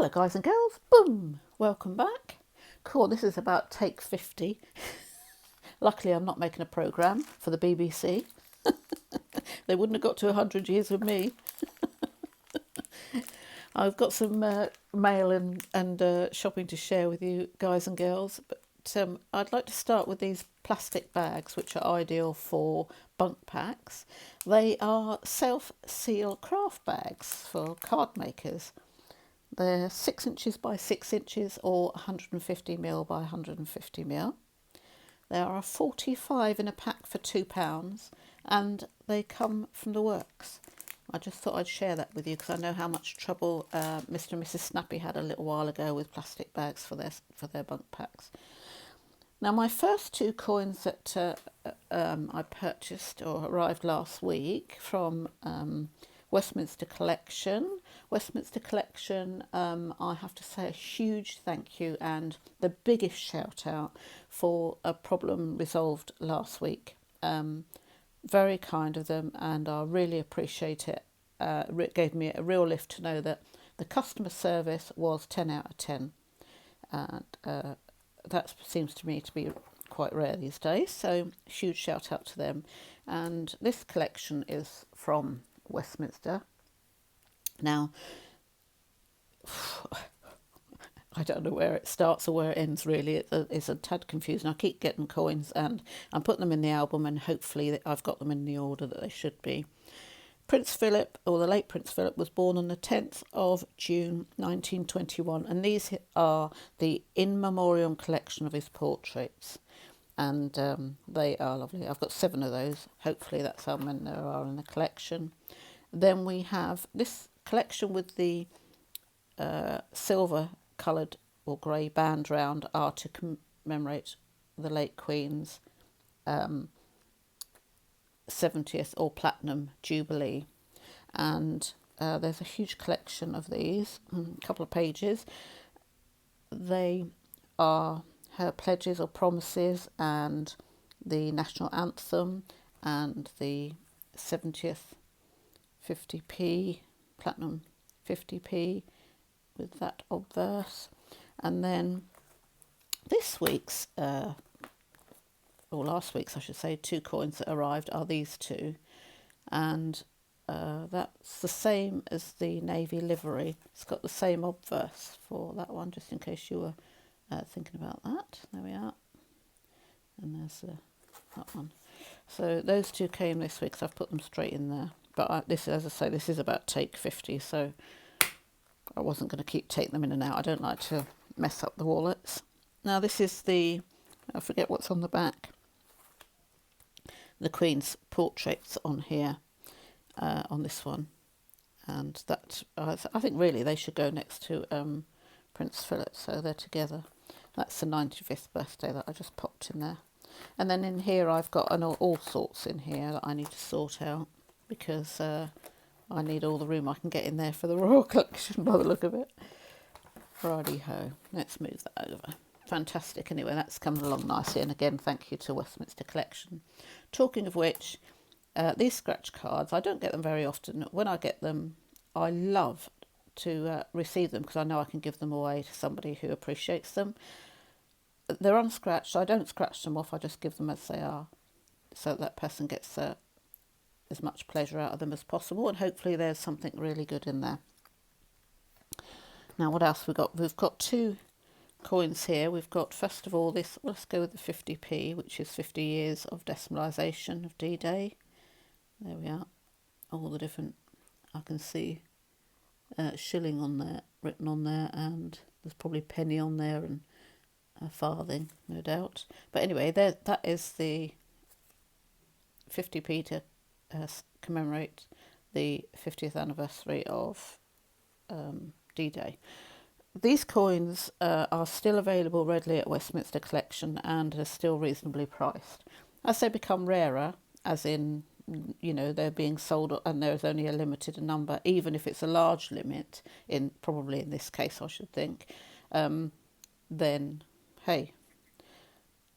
Hello guys and girls, boom, welcome back. Cool, this is about take 50. Luckily I'm not making a programme for the BBC. They wouldn't have got to 100 years with me. I've got some mail and shopping to share with you guys and girls, but I'd like to start with these plastic bags which are ideal for Bunc packs. They are self-seal craft bags for card makers. They're 6 inches by 6 inches or 150ml by 150ml. There are 45 in a pack for £2 and they come from the works. I just thought I'd share that with you because I know how much trouble Mr. and Mrs. Snappy had a little while ago with plastic bags for their Bunc packs. Now my first two coins that I purchased or arrived last week from Westminster Collection. Westminster Collection, I have to say a huge thank you and the biggest shout out for a problem resolved last week. Very kind of them and I really appreciate it. It gave me a real lift to know that the customer service was 10 out of 10 and that seems to me to be quite rare these days, so huge shout out to them. And this collection is from Westminster. Now I don't know where it starts or where it ends really. It's a tad confusing. I keep getting coins and I'm putting them in the album and hopefully I've got them in the order that they should be. Prince Philip, or the late Prince Philip, was born on the 10th of June 1921 and these are the in memoriam collection of his portraits and they are lovely. I've got 7 of those. Hopefully that's how many there are in the collection. Then we have this collection with the silver coloured or grey band round are to commemorate the late Queen's 70th or platinum jubilee, and there's a huge collection of these, a couple of pages. They are her pledges or promises and the national anthem and the 70th 50p platinum 50p with that obverse. And then this week's or last week's I should say 2 coins that arrived are these 2 and that's the same as the navy livery. It's got the same obverse for that one, just in case you were thinking about that. There we are, and there's that one. So those 2 came this week, so I've put them straight in there. But this, as I say, this is about take 50, so I wasn't going to keep taking them in and out. I don't like to mess up the wallets. Now this is I forget what's on the back. The Queen's portraits on here, on this one, and that I think really they should go next to Prince Philip, so they're together. That's the 95th birthday that I just popped in there. And then in here I've got all sorts in here that I need to sort out because I need all the room I can get in there for the Royal Collection by the look of it. Righty ho, let's move that over. Fantastic. Anyway, that's coming along nicely, and again thank you to Westminster Collection. Talking of which, these scratch cards, I don't get them very often. When I get them I love to receive them because I know I can give them away to somebody who appreciates them. They're unscratched, so I don't scratch them off, I just give them as they are so that person gets as much pleasure out of them as possible, and hopefully there's something really good in there. Now what else we've got? We've got 2 coins here. We've got, first of all, this, let's go with the 50p, which is 50 years of decimalisation of D-Day. There we are. All the different, I can see shilling on there, written on there, and there's probably penny on there and a farthing, no doubt. But anyway, that is the 50p to commemorate the 50th anniversary of D-Day. These coins are still available readily at Westminster Collection and are still reasonably priced. As they become rarer, as in, you know, they're being sold and there's only a limited number, even if it's a large limit, probably in this case I should think, then hey,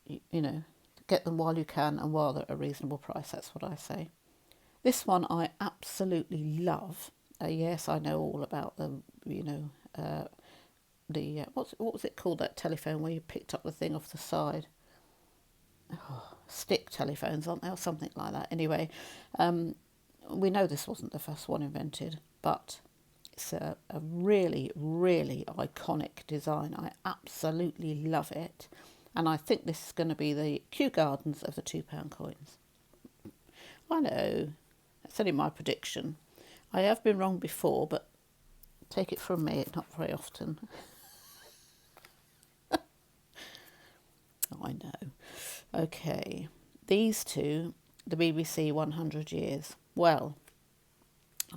you know, get them while you can and while they're at a reasonable price, that's what I say. This one I absolutely love. Yes, I know all about them, you know, what was it called, that telephone where you picked up the thing off the side? Stick telephones, aren't they, or something like that? Anyway, we know this wasn't the first one invented, but it's a really, really iconic design. I absolutely love it. And I think this is going to be the Kew Gardens of the £2 coins. I know, that's only my prediction. I have been wrong before, but take it from me, not very often. I know. Okay, these two, the BBC 100 years. Well,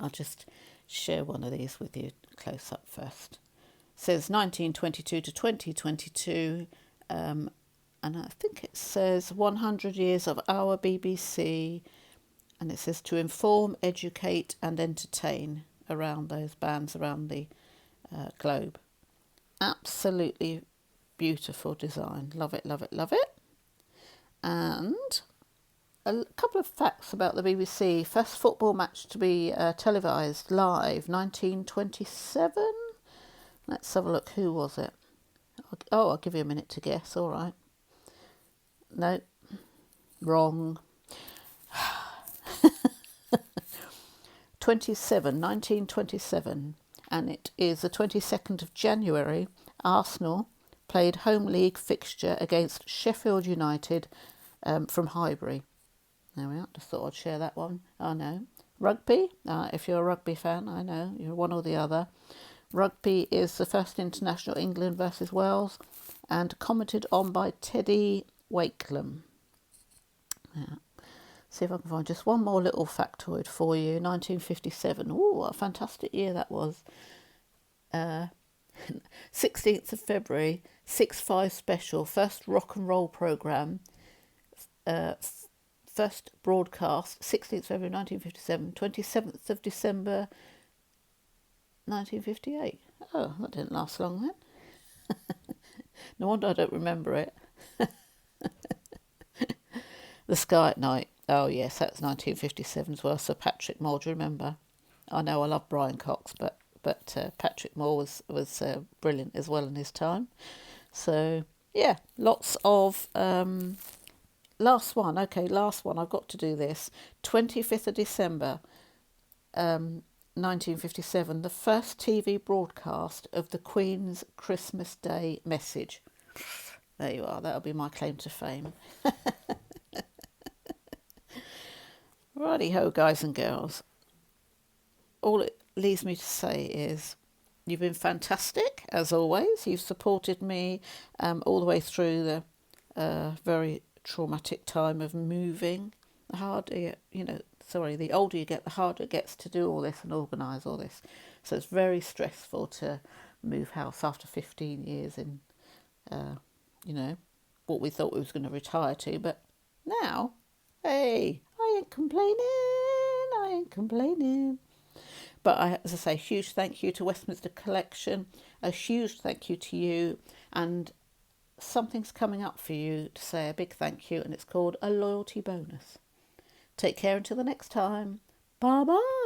I'll just share one of these with you close up first. It says 1922 to 2022, and I think it says 100 years of our BBC, and it says to inform, educate and entertain around those bands around the globe. Absolutely beautiful design. Love it, love it, love it. And a couple of facts about the BBC. First football match to be televised live, 1927. Let's have a look. Who was it? I'll give you a minute to guess. All right. No, wrong. 1927, and it is the 22nd of January. Arsenal played home league fixture against Sheffield United from Highbury. There we are. Just thought I'd share that one. I know. Rugby, if you're a rugby fan, I know, you're one or the other. Rugby is the first international, England versus Wales, and commented on by Teddy Wakelam. Yeah. See if I can find just one more little factoid for you. 1957. Oh, what a fantastic year that was. 16th of February, 6-5 special, first rock and roll programme, first broadcast, 16th February 1957, 27th of December 1958. Oh, that didn't last long then. No wonder I don't remember it. The Sky at Night. Oh yes, that's 1957 as well. Sir Patrick Moore, do you remember? I know I love Brian Cox, but Patrick Moore was brilliant as well in his time. So yeah, lots of last one. Okay, last one. I've got to do this. 25th of December, 1957. The first TV broadcast of the Queen's Christmas Day message. There you are. That'll be my claim to fame. Righty-ho, guys and girls. All it leaves me to say is you've been fantastic, as always. You've supported me all the way through the very traumatic time of moving. The older you get, the harder it gets to do all this and organise all this. So it's very stressful to move house after 15 years in, what we thought we was going to retire to. But now, hey, I ain't complaining. But as I say, huge thank you to Westminster Collection, a huge thank you to you, and something's coming up for you to say a big thank you, and it's called a loyalty bonus. Take care until the next time. Bye bye.